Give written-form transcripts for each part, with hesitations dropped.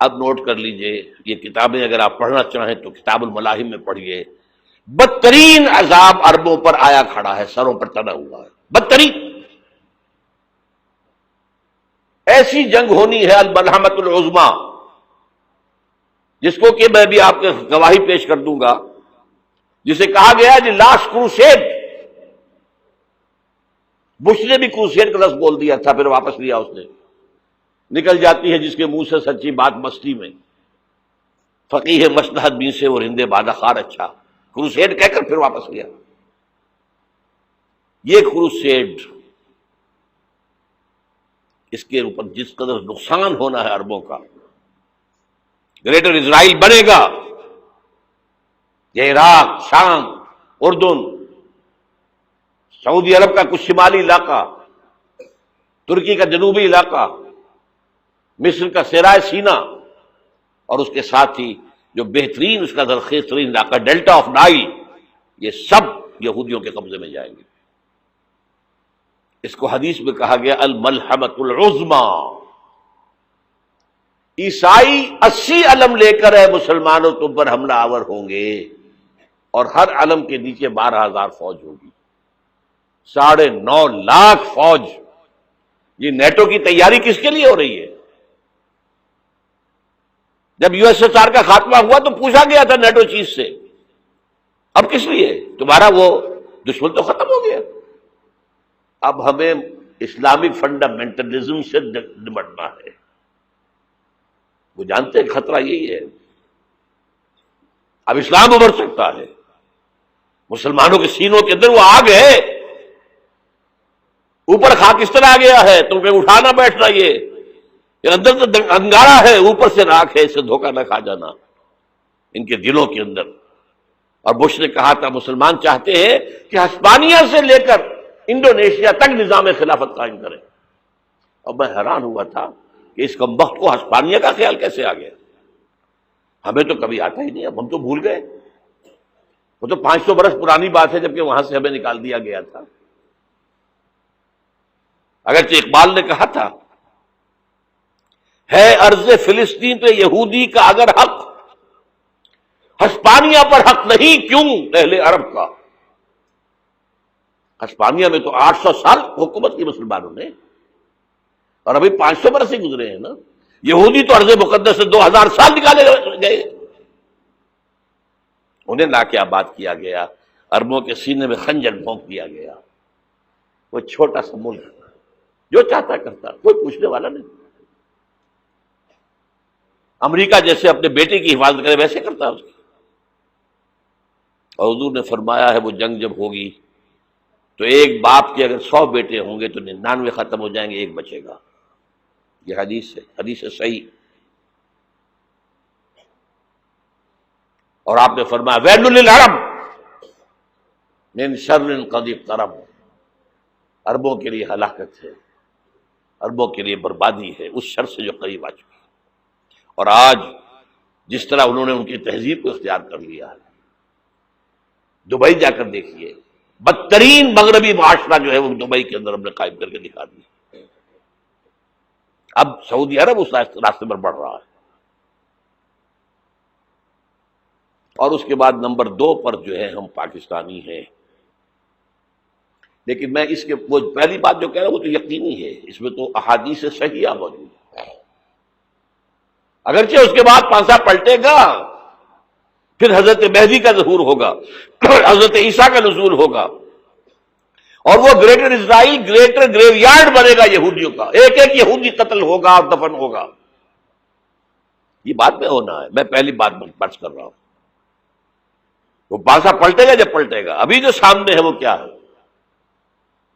اب نوٹ کر لیجئے، یہ کتابیں اگر آپ پڑھنا چاہیں تو کتاب الملاحم میں پڑھیے، بدترین عذاب عربوں پر آیا کھڑا ہے، سروں پر تنا ہوا ہے، بدترین ایسی جنگ ہونی ہے الملحمۃ العظما، جس کو کہ میں بھی آپ کے گواہی پیش کر دوں گا، جسے کہا گیا کہ لاسٹ کروسیڈ، بش نے بھی کروسیڈ کا لفظ بول دیا تھا، پھر واپس لیا اس نے، نکل جاتی ہے جس کے منہ سے سچی بات مستی میں، فقیہ مصلحت بھی سے اور ہندے بادہ خار اچھا، کروسیڈ کہہ کر پھر واپس لیا۔ یہ کروسیڈ، اس کے اوپر جس قدر نقصان ہونا ہے عربوں کا، گریٹر اسرائیل بنے گا، یہ عراق، شام، اردن، سعودی عرب کا کچھ شمالی علاقہ، ترکی کا جنوبی علاقہ، مصر کا صحرائے سینا، اور اس کے ساتھ ہی جو بہترین اس کا زرخیز ترین علاقہ ڈیلٹا آف نائل، یہ سب یہودیوں کے قبضے میں جائیں گے۔ اس کو حدیث میں کہا گیا الملحمۃ العظما۔ عیسائی 80 علم لے کر ہے مسلمانوں تم پر حملہ آور ہوں گے، اور ہر علم کے نیچے 12,000 فوج ہوگی، 9.5 لاکھ فوج۔ یہ نیٹو کی تیاری کس کے لیے ہو رہی ہے؟ جب یو ایس ایس آر کا خاتمہ ہوا تو پوچھا گیا تھا نیٹو چیف سے، اب کس لیے؟ تمہارا وہ دشمن تو ختم ہو گیا، اب ہمیں اسلامک فنڈامنٹلزم سے نمٹنا ہے۔ وہ جانتے ہیں خطرہ یہی ہے، اب اسلام ابھر سکتا ہے، مسلمانوں کے سینوں کے اندر وہ آگ ہے، اوپر خاکستر آ گیا ہے، تمہیں اٹھانا بیٹھنا، یہ اندر تو انگارہ ہے، اوپر سے راکھ ہے، اس سے دھوکہ نہ کھا جانا ان کے دلوں کے اندر۔ اور بش نے کہا تھا مسلمان چاہتے ہیں کہ ہسپانیہ سے لے کر انڈونیشیا تک نظام خلافت قائم کریں، اور میں حیران ہوا تھا کہ اس کمبخت کو ہسپانیہ کا خیال کیسے آ گیا؟ ہمیں تو کبھی آتا ہی نہیں، اب ہم تو بھول گئے، وہ تو 500 برس پرانی بات ہے جبکہ وہاں سے ہمیں نکال دیا گیا تھا۔ اگرچہ اقبال نے کہا تھا ہے ارض فلسطین پہ یہودی کا اگر حق، ہسپانیہ پر حق نہیں کیوں اہل عرب کا؟ ہسپانیہ میں تو 800 سال حکومت کی مسلمانوں نے، اور ابھی 500 برس ہی گزرے ہیں نا۔ یہودی تو ارض مقدس سے 2000 سال نکالے گئے، انہیں لا کے آباد کیا گیا، عربوں کے سینے میں خنجر بھونک دیا گیا۔ وہ چھوٹا سا ملک جو چاہتا کرتا، کوئی پوچھنے والا نہیں۔ امریکہ جیسے اپنے بیٹے کی حفاظت کرے ویسے کرتا اس کی۔ اور حضور نے فرمایا ہے وہ جنگ جب ہوگی تو ایک باپ کے اگر 100 بیٹے ہوں گے تو 99 ختم ہو جائیں گے، ایک بچے گا۔ یہ حدیث ہے صحیح۔ اور آپ نے فرمایا ویل للعرب من شر قد اقترب، عربوں کے لیے ہلاکت ہے، عربوں کے لیے بربادی ہے اس شر سے جو قریب آ چکی ہے۔ اور آج جس طرح انہوں نے ان کی تہذیب کو اختیار کر لیا ہے، دبئی جا کر دیکھیے، بدترین مغربی معاشرہ جو ہے وہ دبئی کے اندر ہم نے قائم کر کے دکھا دیا۔ اب سعودی عرب اس راستے پر بڑھ رہا ہے۔ اور اس کے بعد نمبر 2 پر جو ہے ہم پاکستانی ہیں، لیکن میں اس کے وہ پہلی بات جو کہہ رہا ہوں وہ تو یقینی ہے، اس میں تو احادیث صحیحہ موجود ہے۔ اگرچہ اس کے بعد پانسا پلٹے گا، پھر حضرت مہدی کا ظہور ہوگا، حضرت عیسیٰ کا نزول ہوگا، اور وہ گریٹر اسرائیل گریٹر گریو یارڈ بنے گا یہودیوں کا، ایک ایک یہودی قتل ہوگا اور دفن ہوگا۔ یہ بات میں ہونا ہے، میں پہلی بات برس کر رہا ہوں۔ وہ پانسا پلٹے گا جب پلٹے گا، ابھی جو سامنے ہے وہ کیا ہے؟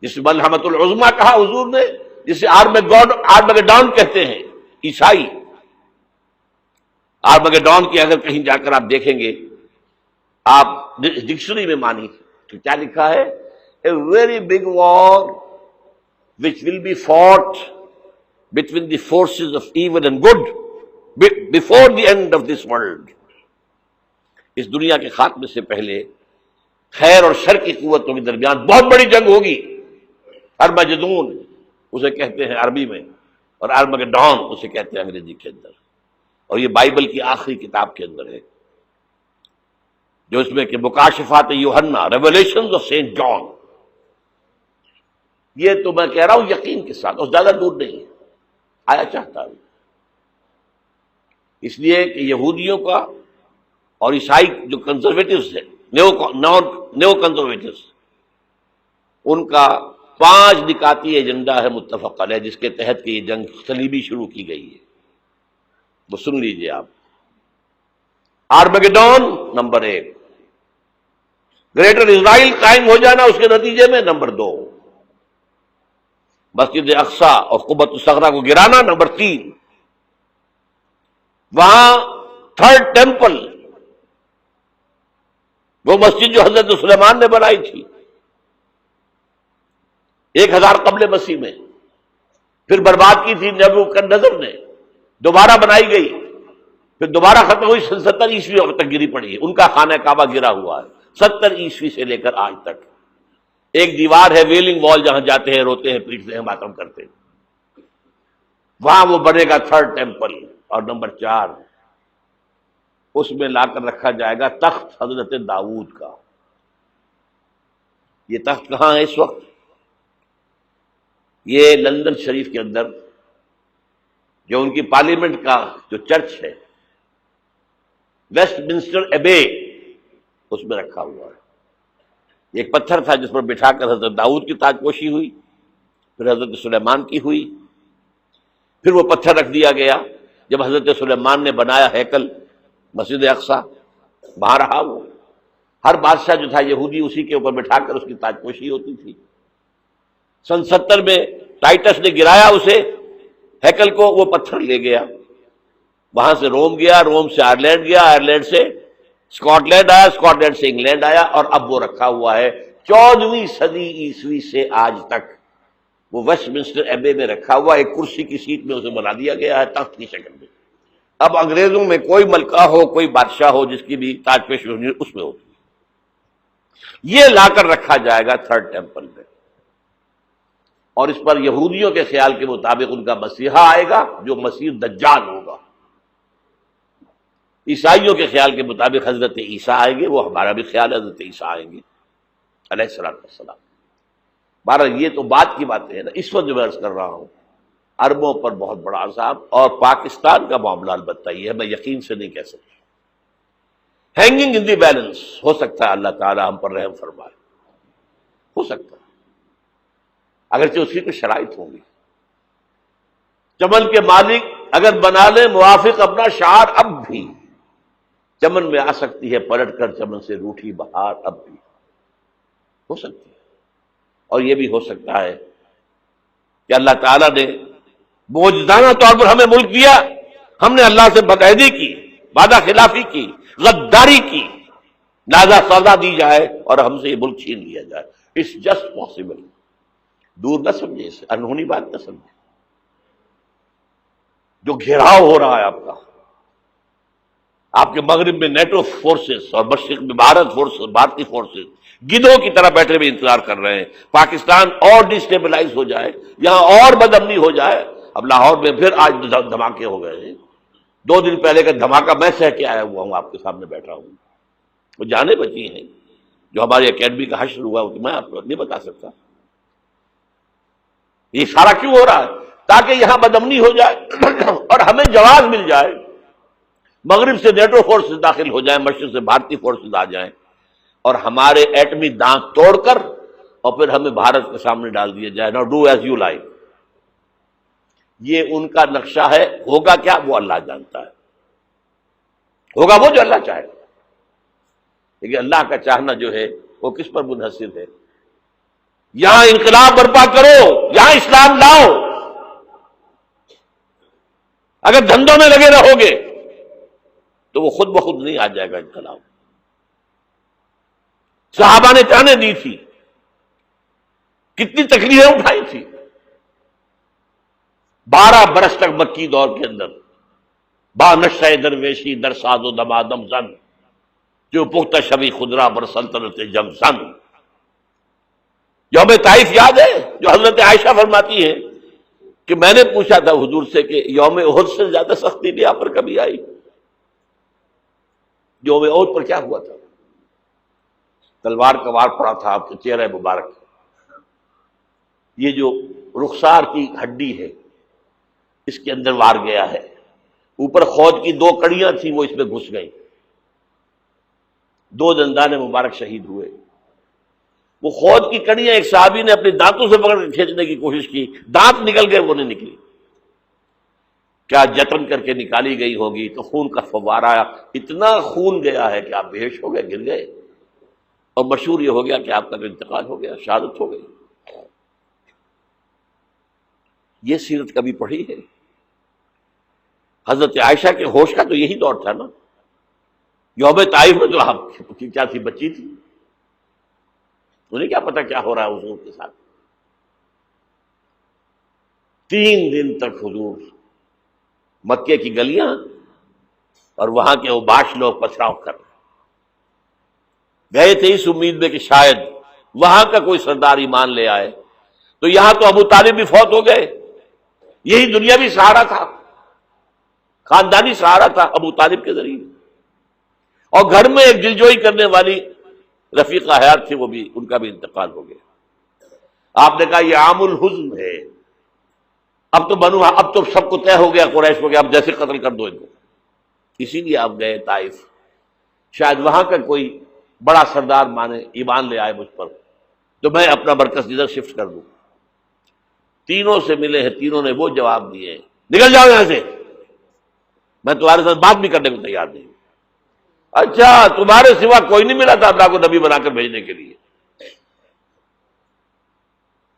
جس ملحمۃ العظما کہا حضور نے، جسے آرمگیڈون کہتے ہیں عیسائی۔ آرمگیڈون کی اگر کہیں جا کر آپ دیکھیں گے، آپ ڈکشنری میں مانی تو کیا لکھا ہے؟ A very big war which will be fought between the forces of evil and good before the end of this world۔ اس دنیا کے خاتمے سے پہلے خیر اور شر کی قوتوں کے درمیان بہت بڑی جنگ ہوگی۔ ارمجدون اسے کہتے ہیں عربی میں، اور آرمگیڈون اسے کہتے ہیں انگریزی کے اندر۔ اور یہ بائبل کی آخری کتاب کے اندر ہے، جو اس میں کہ مکاشفات یوحنا، ریولیشنز آف سینٹ جان. یہ تو میں کہہ رہا ہوں یقین کے ساتھ، اور زیادہ دور نہیں ہے، آیا چاہتا ہوں. اس لیے کہ یہودیوں کا اور عیسائی جو کنزرویٹوز ہیں، نیو کنزرویٹوز، ان کا 5 نکاتی ایجنڈا ہے متفق علیہ، جس کے تحت کہ یہ جنگ صلیبی شروع کی گئی ہے. وہ سن لیجئے آپ. آرمگیڈون نمبر 1، گریٹر اسرائیل قائم ہو جانا اس کے نتیجے میں نمبر 2، مسجد اقصی اور قبۃ الصخرہ کو گرانا نمبر 3، وہاں تھرڈ ٹیمپل، وہ مسجد جو حضرت سلیمان نے بنائی تھی 1000 قبل مسیح میں، پھر برباد کی تھی نیبوکدنیزر نے، دوبارہ بنائی گئی، پھر دوبارہ ختم ہوئی 70 عیسوی تک گری پڑی ہے. ان کا خانہ کعبہ گرا ہوا ہے 70 عیسوی سے لے کر آج تک. ایک دیوار ہے ویلنگ وال، جہاں جاتے ہیں، روتے ہیں، پیٹتے ہیں، ماتم کرتے ہیں، وہاں وہ بنے گا تھرڈ ٹیمپل. اور نمبر 4، اس میں لا کر رکھا جائے گا تخت حضرت داؤد کا. یہ تخت کہاں ہے اس وقت؟ یہ لندن شریف کے اندر، جو ان کی پارلیمنٹ کا جو چرچ ہے، ویسٹ منسٹر ایبے، اس میں رکھا ہوا ہے. ایک پتھر تھا جس پر بٹھا کر حضرت داؤد کی تاج پوشی ہوئی، پھر حضرت سلیمان کی ہوئی، پھر وہ پتھر رکھ دیا گیا جب حضرت سلیمان نے بنایا ہیکل مسجد اقصی، وہاں رہا وہ. ہر بادشاہ جو تھا یہودی اسی کے اوپر بٹھا کر اس کی تاج پوشی ہوتی تھی. سن 70 میں ٹائٹس نے گرایا اسے، ہیکل کو، وہ پتھر لے گیا، وہاں سے روم گیا، روم سے آئرلینڈ گیا، آئرلینڈ سے اسکاٹ لینڈ آیا، اسکاٹ لینڈ سے انگلینڈ آیا، اور اب وہ رکھا ہوا ہے 14ویں صدی عیسوی سے آج تک. وہ ویسٹ منسٹر ایبے میں رکھا ہوا، ایک کرسی کی سیٹ میں اسے بنا دیا گیا ہے تخت کی شکل میں. اب انگریزوں میں کوئی ملکہ ہو، کوئی بادشاہ ہو جس کی بھی تاج پوشی ہونی اس میں ہوتی. یہ لا کر رکھا جائے گا تھرڈ ٹیمپل میں، اور اس پر یہودیوں کے خیال کے مطابق ان کا مسیحا آئے گا جو مسیح دجال ہوگا. عیسائیوں کے خیال کے مطابق حضرت عیسیٰ آئیں گے، وہ ہمارا بھی خیال ہے حضرت عیسیٰ آئیں گے علیہ السلام. بہرحال یہ تو بات کی باتیں ہیں نا. اس وقت جو میں عرض کر رہا ہوں، عربوں پر بہت بڑا عذاب، اور پاکستان کا معاملہ البتہ یہ ہے، میں یقین سے نہیں کہہ سکتا. ہینگنگ ان دی بیلنس، ہو سکتا ہے اللہ تعالی ہم پر رحم فرمائے، ہو سکتا ہے، اگرچہ اس کی کچھ شرائط ہوں گی. چمن کے مالک اگر بنا لے موافق اپنا شعار، اب بھی چمن میں آ سکتی ہے پلٹ کر چمن سے روٹھی بہار، اب بھی ہو سکتی ہے. اور یہ بھی ہو سکتا ہے کہ اللہ تعالیٰ نے معجزانہ طور پر ہمیں ملک دیا، ہم نے اللہ سے بدعہدی کی، وعدہ خلافی کی، غداری کی، لہذا سزا دی جائے اور ہم سے یہ ملک چھین لیا جائے. It's just possible. دور نہ سمجھے اسے، انہونی بات نہ سمجھے. جو گھیراؤ ہو رہا ہے آپ کا، آپ کے مغرب میں نیٹو فورسز اور مشرق میں بھارتی فورسز گدھوں کی طرح بیٹھے ہوئے انتظار کر رہے ہیں پاکستان اور ڈسٹیبلائز ہو جائے، یہاں اور بدامنی ہو جائے. اب لاہور میں پھر آج دھماکے ہو گئے ہیں. 2 دن پہلے کا دھماکہ میں سہ کے آیا ہوا ہوں، آپ کے سامنے بیٹھا ہوں. وہ جانیں بچی ہیں جو ہماری اکیڈمی کا حشر ہوا، تو میں آپ کو نہیں بتا سکتا. یہ سارا کیوں ہو رہا ہے؟ تاکہ یہاں بدامنی ہو جائے اور ہمیں جواز مل جائے. مغرب سے نیٹو فورسز داخل ہو جائیں، مشرق سے بھارتی فورسز آ جائیں، اور ہمارے ایٹمی دانت توڑ کر اور پھر ہمیں بھارت کے سامنے ڈال دیا جائے. نو ڈو ایز یو لائک. یہ ان کا نقشہ ہے. ہوگا کیا وہ اللہ جانتا ہے، ہوگا وہ جو اللہ چاہے. لیکن اللہ کا چاہنا جو ہے وہ کس پر منحصر ہے؟ یہاں انقلاب برپا کرو، یہاں اسلام لاؤ. اگر دھندوں میں لگے رہو گے تو وہ خود بخود نہیں آ جائے گا انقلاب. صحابہ نے جانیں دی تھی، کتنی تکلیفیں اٹھائی تھی. 12 برس تک مکی دور کے اندر با نشہ درویشی در ساز و دمادم زن، جو پختہ شبی خدرا بر سلطنت جم سن. یوم طائف یاد ہے جو حضرت عائشہ فرماتی ہے کہ میں نے پوچھا تھا حضور سے کہ یوم احد سے زیادہ سختی نہیں آپ پر کبھی آئی؟ یوم احد پر کیا ہوا تھا؟ تلوار کا وار پڑا تھا آپ کے چہرہ مبارک، یہ جو رخسار کی ہڈی ہے اس کے اندر وار گیا ہے، اوپر خود کی 2 کڑیاں تھیں وہ اس میں گھس گئیں، 2 دندان مبارک شہید ہوئے۔ وہ خود کی کڑیاں ایک صحابی نے اپنے دانتوں سے پکڑ کے کھینچنے کی کوشش کی، دانت نکل گئے، وہ نہیں نکلی، کیا جتن کر کے نکالی گئی ہوگی تو خون کا فوارہ، اتنا خون گیا ہے کہ آپ بے ہوش ہو گئے، گر گئے، اور مشہور یہ ہو گیا کہ آپ کا انتقال ہو گیا، شہادت ہو گئی۔ یہ سیرت کبھی پڑھی ہے؟ حضرت عائشہ کے ہوش کا تو یہی دور تھا نا، یوم طائف میں جو آپ کی کیا تھی، بچی تھی، انہیں کیا پتا کیا ہو رہا ہے حضور کے ساتھ۔ 3 دن تک حضور مکے کی گلیاں اور وہاں کے اوباش لوگ پتھراؤ کر گئے تھے اس امید میں کہ شاید وہاں کا کوئی سردار ایمان لے آئے، تو یہاں تو ابو طالب بھی فوت ہو گئے، یہی دنیاوی سہارا تھا، خاندانی سہارا تھا ابو طالب کے ذریعے، اور گھر میں ایک دلجوئی کرنے والی رفیقہ حیات تھی، وہ بھی، ان کا بھی انتقال ہو گیا۔ آپ نے کہا یہ عام الحزن ہے، اب تو سب کو طے ہو گیا قریش کو کہ اب جیسے قتل کر دو ان کو، اسی لیے آپ گئے طائف، شاید وہاں کا کوئی بڑا سردار مانے، ایمان لے آئے مجھ پر، تو میں اپنا مرکز ادھر شفٹ کر دوں۔ تینوں سے ملے ہیں، تینوں نے وہ جواب دیے، نکل جاؤ یہاں سے، میں تمہارے ساتھ بات بھی کرنے کو تیار نہیں۔ اچھا، تمہارے سوا کوئی نہیں ملا تھا اللہ کو نبی بنا کر بھیجنے کے لیے؟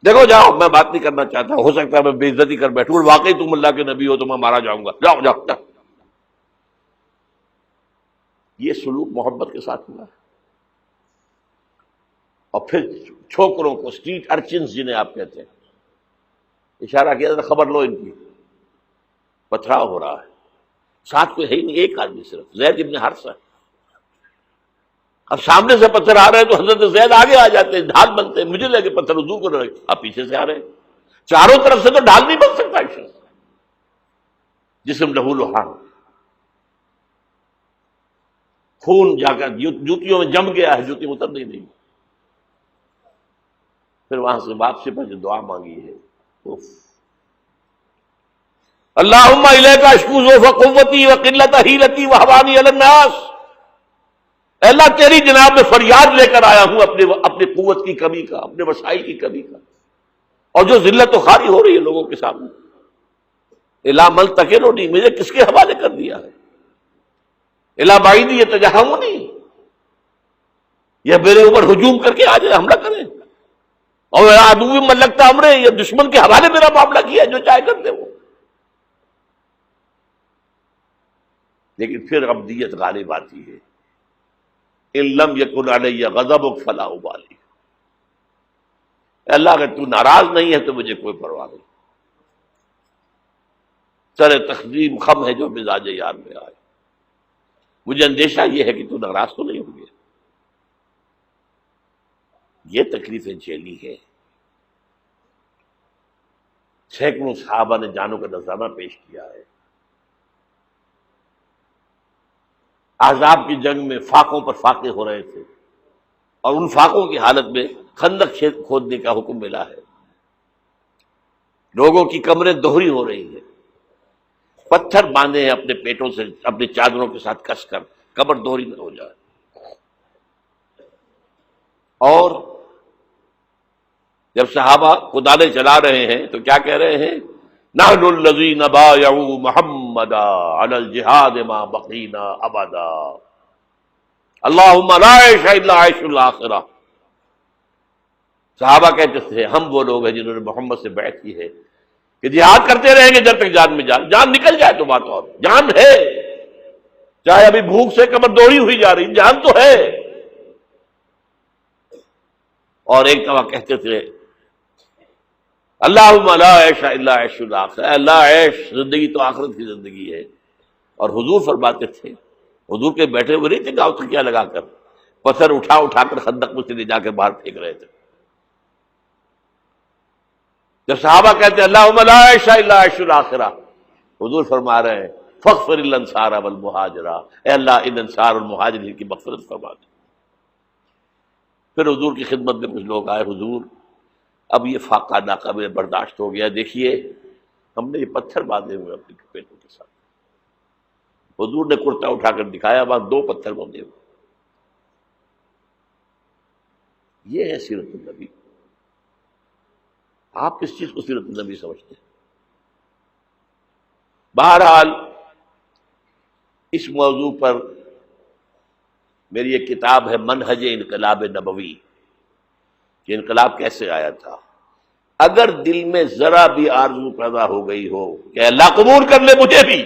دیکھو جاؤ، میں بات نہیں کرنا چاہتا، ہو سکتا ہے میں بے عزتی کر بیٹھوں، واقعی تم اللہ کے نبی ہو تو میں مارا جاؤں گا، جاؤ جاؤ جاؤ۔ یہ سلوک محبت کے ساتھ ہوا ہے۔ اور پھر چھوکروں کو، اسٹریٹ ارچنز جنہیں آپ کہتے ہیں، اشارہ کیا تھا، خبر لو ان کی، پتھراؤ ہو رہا ہے، ساتھ کوئی ہے ہی نہیں، ایک آدمی صرف، زید ابن حارثہ۔ اب سامنے سے پتھر آ رہے ہیں تو حضرت زید آگے آ جاتے ہیں، ڈھال بنتے ہیں، مجھے لگے پتھر حضور کو رہے، آپ پیچھے سے آ رہے ہیں، چاروں طرف سے تو ڈھال نہیں بن سکتا ایک شخص، جسم لہو لہان، خون جا کر جوتیوں میں جم گیا ہے، جوتی اتر نہیں۔ پھر وہاں سے واپسی پر جو دعا مانگی ہے، اللہم الیک اشکو ضعف قوتی وقلت حیلتی وہوانی علی الناس، اے اللہ تیری جناب میں فریاد لے کر آیا ہوں اپنی قوت کی کمی کا، اپنے وسائل کی کمی کا، اور جو ذلت و خواری ہو رہی ہے لوگوں کے سامنے، الا ملتقننی، مجھے کس کے حوالے کر دیا ہے، الا بعیدی یتجہمنی، یہ میرے اوپر ہجوم کر کے آ جائے، حملہ کریں، اور عدو من لگتا امرے، یہ دشمن کے حوالے میرا معاملہ کیا، جو چاہے کر دے وہ۔ لیکن پھر عبدیت غالب آتی ہے، ان لم یکن علی غضبک فلا ابالی، اللہ اگر تو ناراض نہیں ہے تو مجھے کوئی پرواہ نہیں، سر تقدیم خم ہے جو مزاج یار میں آئے، مجھے اندیشہ یہ ہے کہ تو ناراض تو نہیں ہو گیا۔ یہ تکلیفیں جھیلی ہے، سینکڑوں صحابہ نے جانوں کا نذرانہ پیش کیا ہے، احزاب کی جنگ میں فاقوں پر فاقے ہو رہے تھے، اور ان فاقوں کی حالت میں خندق کھودنے کا حکم ملا ہے، لوگوں کی کمریں دوہری ہو رہی ہیں، پتھر باندھے ہیں اپنے پیٹوں سے، اپنی چادروں کے ساتھ کس کر، کمر دوہری نہ ہو جائے۔ اور جب صحابہ کدالیں چلا رہے ہیں تو کیا کہہ رہے ہیں؟ نحن الذین بایعوا محمدا علی الجہاد ما بقینا ابدا، اللہم لا عیش الا عیش الاخرہ۔ صحابہ کہتے تھے ہم وہ لوگ ہیں جنہوں نے محمد سے بیعت کی ہے کہ جہاد کرتے رہیں گے جب تک جان میں جان نکل جائے تو بات اور، جان ہے، چاہے ابھی بھوک سے کمر دوڑی ہوئی جا رہی، جان تو ہے۔ اور ایک دفعہ کہتے تھے اللہم لا عیش الا عیش الاخرہ، اللہ عیش، زندگی تو آخرت کی زندگی ہے۔ اور حضور فرماتے تھے، حضور کے بیٹھے ہوئے نہیں تھے گاؤں تکیا لگا کر، پتھر اٹھا اٹھا کر خندق میں سے لے جا کے باہر پھینک رہے تھے۔ جب صحابہ کہتے ہیں اللہم لا عیش الا عیش الآخرہ، حضور فرما رہے ہیں فاغفر للانصار والمہاجرہ، اے اللہ ان انصار اور مہاجرین کی مغفرت فرما دے۔ پھر حضور کی خدمت میں کچھ لوگ آئے، حضور اب یہ فاقہ ناقابل برداشت ہو گیا، دیکھیے ہم نے یہ پتھر باندھے ہوئے اپنی پیٹوں کے ساتھ۔ حضور نے کرتا اٹھا کر دکھایا، وہاں 2 پتھر باندھے ہوئے۔ یہ ہے سیرت النبی۔ آپ کس چیز کو سیرت النبی سمجھتے ہیں؟ بہرحال اس موضوع پر میری ایک کتاب ہے منہج انقلاب نبوی، کہ انقلاب کیسے آیا تھا۔ اگر دل میں ذرا بھی آرزو پیدا ہو گئی ہو کہ اللہ قبول کر لے مجھے بھی،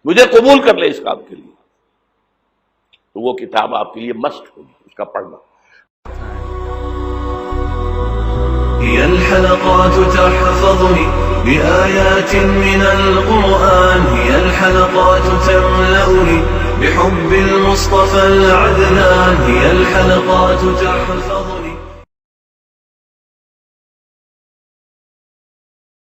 مجھے قبول کر لے اس کام کے لیے، تو وہ کتاب آپ کے لیے مسٹ ہوگی، اس کا پڑھنا۔ هي الحلقات تحفظني بآيات من القرآن، هي الحلقات تملأني بحب المصطفى العدنان، هي الحلقات تحفظني